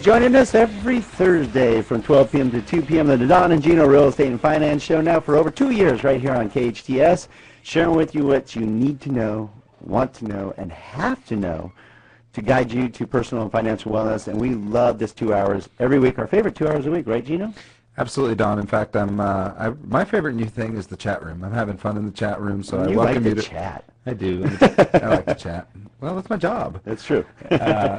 Joining us every Thursday from 12 p.m. to 2 p.m. the Don and Gino Real Estate and Finance Show now for over 2 years right here on KHTS, sharing with you what you need to know, want to know, and have to know to guide you to personal and financial wellness. And we love this 2 hours every week, our favorite 2 hours a week, right, Gino? Absolutely, Don. In fact, my favorite new thing is the chat room. I'm having fun in the chat room, so I welcome you to chat. I do. I like to chat. Well, that's my job. That's true.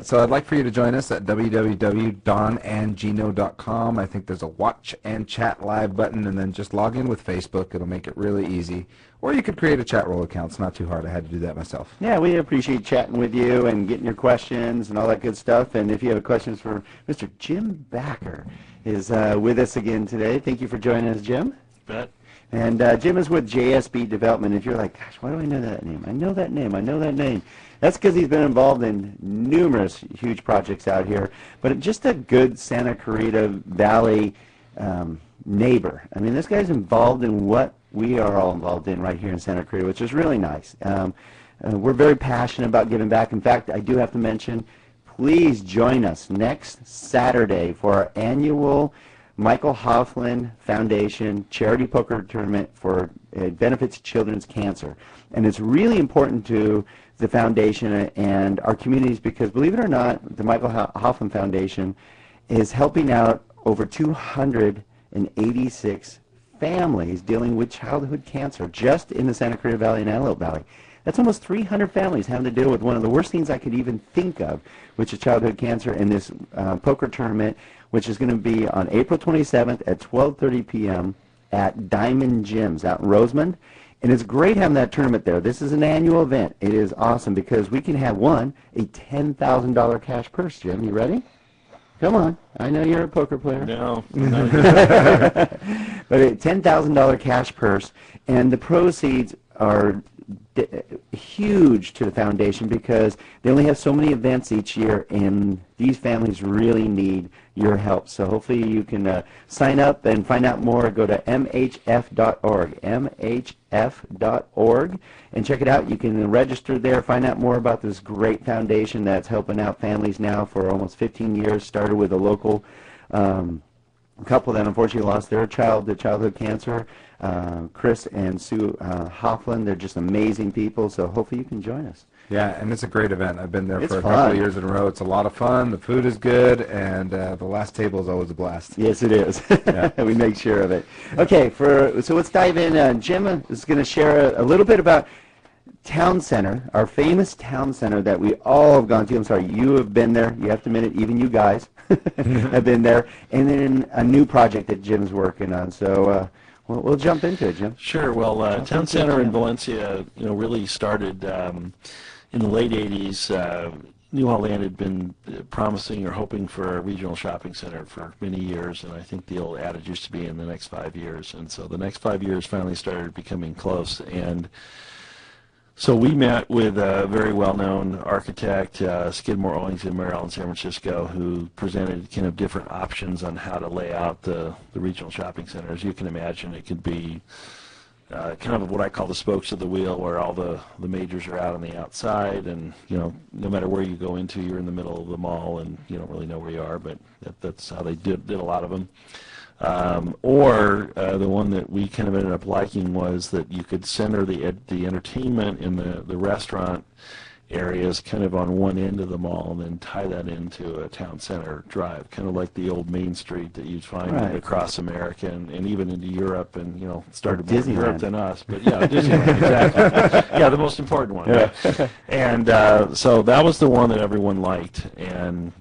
So I'd like for you to join us at www.donandgino.com. I think there's a watch and chat live button, and then just log in with Facebook. It'll make it really easy. Or you could create a chat roll account. It's not too hard. I had to do that myself. Yeah, we appreciate chatting with you and getting your questions and all that good stuff. And if you have questions for Mr. Jim Backer is with us again today. Thank you for joining us, Jim. Bet. And Jim is with JSBDevelopment. If you're like, gosh, why do I know that name? I know that name. I know that name. That's because he's been involved in numerous huge projects out here. But just a good Santa Clarita Valley neighbor. I mean, this guy's involved in what we are all involved in right here in Santa Clarita, which is really nice. We're very passionate about giving back. In fact, I do have to mention, please join us next Saturday for our annual Michael Hoffman Foundation Charity Poker Tournament for benefits children's cancer. And it's really important to the foundation and our communities because, believe it or not, the Michael Hoffman Foundation is helping out over 286 families dealing with childhood cancer just in the Santa Clarita Valley and Antelope Valley. That's almost 300 families having to deal with one of the worst things I could even think of, which is childhood cancer, in this poker tournament, which is going to be on April 27th at 12:30 p.m. at Diamond Gyms out in Rosemond. And it's great having that tournament there. This is an annual event. It is awesome because we can have, a $10,000 cash purse, Jim. You ready? Come on. I know you're a poker player. No. But a $10,000 cash purse, and the proceeds are huge to the foundation because they only have so many events each year, and these families really need your help. So hopefully you can sign up and find out more. Go to mhf.org, mhf.org, and check it out. You can register there, find out more about this great foundation that's helping out families now for almost 15 years. Started with a local couple that unfortunately lost their child to childhood cancer. Chris and Sue Hoffman, they're just amazing people, so hopefully you can join us. Yeah, and it's a great event. I've been there It's for a fun. couple of years in a row. It's a lot of fun. The food is good, and the last table is always a blast. Yes, it is. Yeah. We make sure of it. Okay, so let's dive in. Jim is going to share a little bit about Town Center, our famous Town Center that we all have gone to. I'm sorry, you have been there. You have to admit it, even you guys have been there. And then a new project that Jim's working on. So we'll jump into it, Jim. Sure. Well, Town Center in Valencia, really started in the late 80s. New Holland had been promising or hoping for a regional shopping center for many years, and I think the old adage used to be in the next 5 years. And so the next 5 years finally started becoming close. And so we met with a very well-known architect, Skidmore, Owings & Merrill in San Francisco, who presented kind of different options on how to lay out the regional shopping center. As you can imagine, it could be kind of what I call the spokes of the wheel, where all the majors are out on the outside, and no matter where you go into, you're in the middle of the mall, and you don't really know where you are. But that's how they did a lot of them. Or the one that we kind of ended up liking was that you could center the entertainment in the restaurant areas kind of on one end of the mall and then tie that into a town center drive, kind of like the old Main Street that you'd find across America and even into Europe, and started more in Europe than us. But yeah, Disneyland, exactly. Yeah, the most important one. Yeah. Right? And so that was the one that everyone liked, and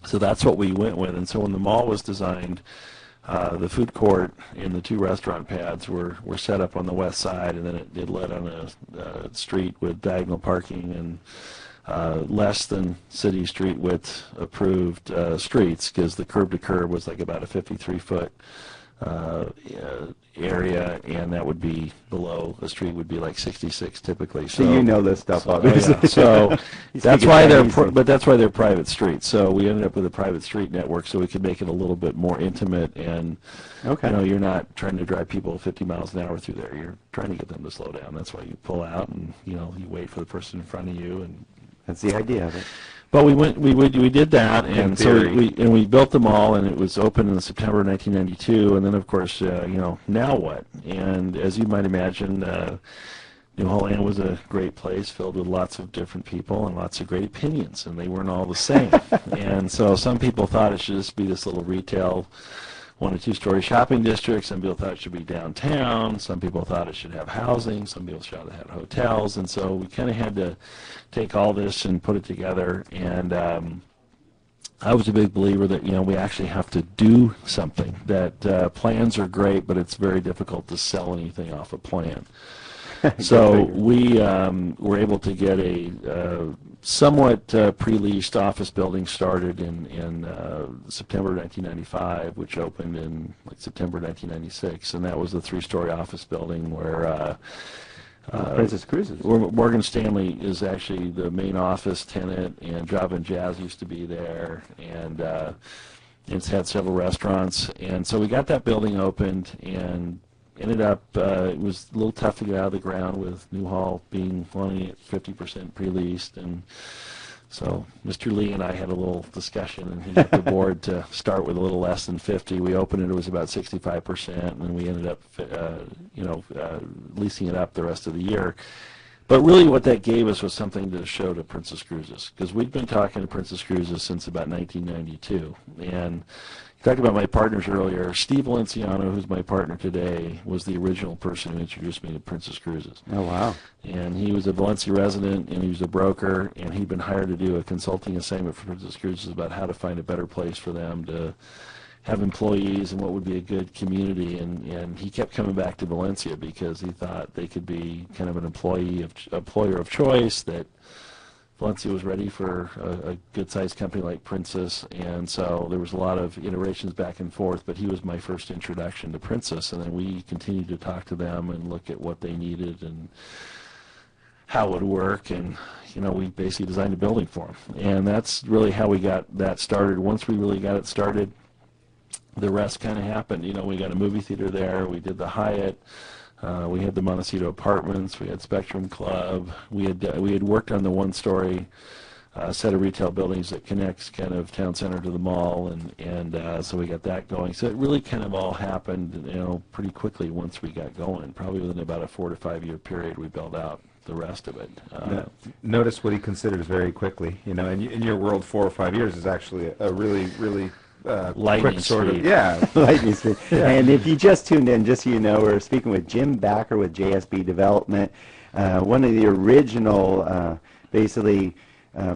so that's what we went with. And so when the mall was designed, the food court and the two restaurant pads were set up on the west side, and then it led on a street with diagonal parking and less than city street width approved streets, because the curb to curb was like about a 53-foot area, and that would be below the street would be like 66 typically. So you know this stuff, obviously. Yeah. So that's why they're private streets. So we ended up with a private street network, so we could make it a little bit more intimate, and you're not trying to drive people 50 miles an hour through there. You're trying to get them to slow down. That's why you pull out and you wait for the person in front of you, and That's the idea of it. But we did that, and so we built them all, and it was open in September 1992, and then of course now what? And as you might imagine, New Holland was a great place filled with lots of different people and lots of great opinions, and they weren't all the same. And so some people thought it should just be this little retail 1- to 2-story shopping district. Some people thought it should be downtown. Some people thought it should have housing. Some people thought it had hotels. And so we kind of had to take all this and put it together. And I was a big believer that we actually have to do something. That plans are great, but it's very difficult to sell anything off a plan. So we were able to get a somewhat pre-leased office building started in September 1995, which opened in September 1996, and that was the 3-story office building where Princess Cruises. Morgan Stanley is actually the main office tenant, and Java and Jazz used to be there, and it's had several restaurants, and so we got that building opened and ended up, it was a little tough to get out of the ground with Newhall being only at 50% pre-leased, and so Mr. Lee and I had a little discussion, and he got the board to start with a little less than 50. We opened it was about 65%, and then we ended up, leasing it up the rest of the year. But really what that gave us was something to show to Princess Cruises, because we'd been talking to Princess Cruises since about 1992, and talked about my partners earlier. Steve Valenciano, who's my partner today, was the original person who introduced me to Princess Cruises. Oh, wow. And he was a Valencia resident, and he was a broker, and he'd been hired to do a consulting assignment for Princess Cruises about how to find a better place for them to have employees and what would be a good community. And he kept coming back to Valencia because he thought they could be kind of an employer of choice, that Valencia was ready for a good-sized company like Princess, and so there was a lot of iterations back and forth, but he was my first introduction to Princess, and then we continued to talk to them and look at what they needed and how it would work, and we basically designed a building for them. And that's really how we got that started. Once we really got it started, the rest kind of happened. We got a movie theater there, we did the Hyatt, we had the Montecito Apartments, we had Spectrum Club, we had worked on the 1-story set of retail buildings that connects kind of town center to the mall, and so we got that going. So it really kind of all happened, pretty quickly once we got going. Probably within about a 4 to 5 year period, we built out the rest of it. Notice what he considers very quickly. In your world, 4 or 5 years is actually a really, really lightning quick sort speed. of, yeah. Lightning speed. Yeah. And if you just tuned in, just so you know, we're speaking with Jim Backer with JSB Development, one of the original, basically,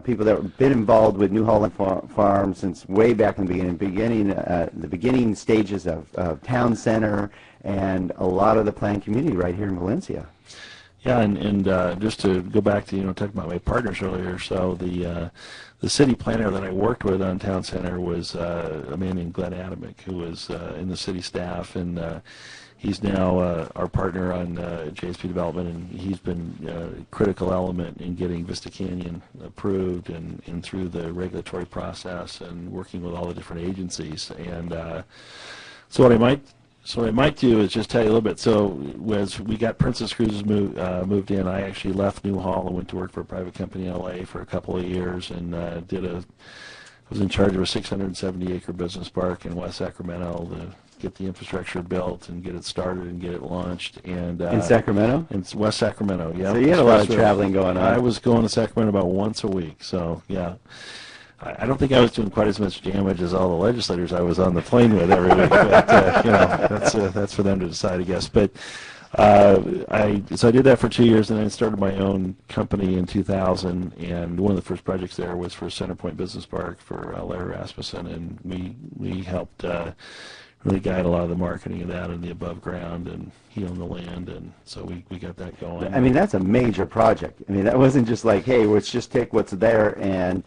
people that have been involved with New Holland Farm since way back in the beginning stages of Town Center and a lot of the planned community right here in Valencia. Yeah, and just to go back to talking about my partners earlier, so the city planner that I worked with on Town Center was a man named Glenn Adamick, who was in the city staff, and he's now our partner on JSP Development, and he's been a critical element in getting Vista Canyon approved and through the regulatory process and working with all the different agencies. And so what I might do is just tell you a little bit. So as we got Princess Cruises moved in, I actually left Newhall and went to work for a private company in LA for a couple of years, and was in charge of a 670-acre business park in West Sacramento to get the infrastructure built and get it started and get it launched. And in Sacramento? In West Sacramento, yeah. So you had a lot of traveling going on. I was going to Sacramento about once a week, so yeah. I don't think I was doing quite as much damage as all the legislators I was on the plane with every week, but that's for them to decide, I guess. But so I did that for 2 years, and then I started my own company in 2000. And one of the first projects there was for Centerpoint Business Park for Larry Rasmussen, and we helped really guide a lot of the marketing of that and the above ground, and he owned the land, and so we got that going. I mean, that's a major project. I mean, that wasn't just like, hey, let's just take what's there and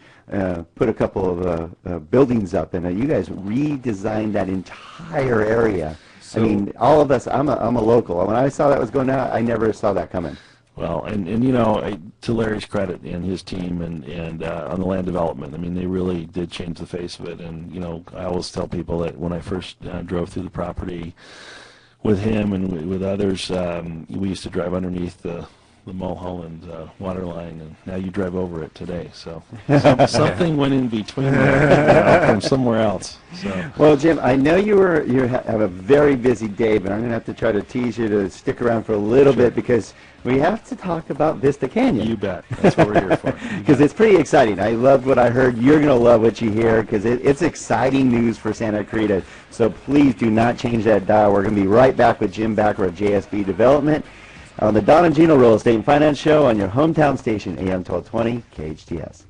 put a couple of buildings up, and you guys redesigned that entire area. So, I mean, all of us, I'm a local. When I saw that was going out, I never saw that coming. Well, and to Larry's credit and his team and on the land development, I mean, they really did change the face of it. And, I always tell people that when I first drove through the property with him and with others, we used to drive underneath the the Mulholland water line, and now you drive over it today. So something went in between there from somewhere else. So. Well, Jim, I know you have a very busy day, but I'm going to have to try to tease you to stick around for a little bit because we have to talk about Vista Canyon. You bet. That's what we're here for. Because it's pretty exciting. I loved what I heard. You're going to love what you hear because it's exciting news for Santa Clarita. So please do not change that dial. We're going to be right back with Jim Backer of JSB Development on the Don and Gino Real Estate and Finance Show on your hometown station, AM 1220, KHTS.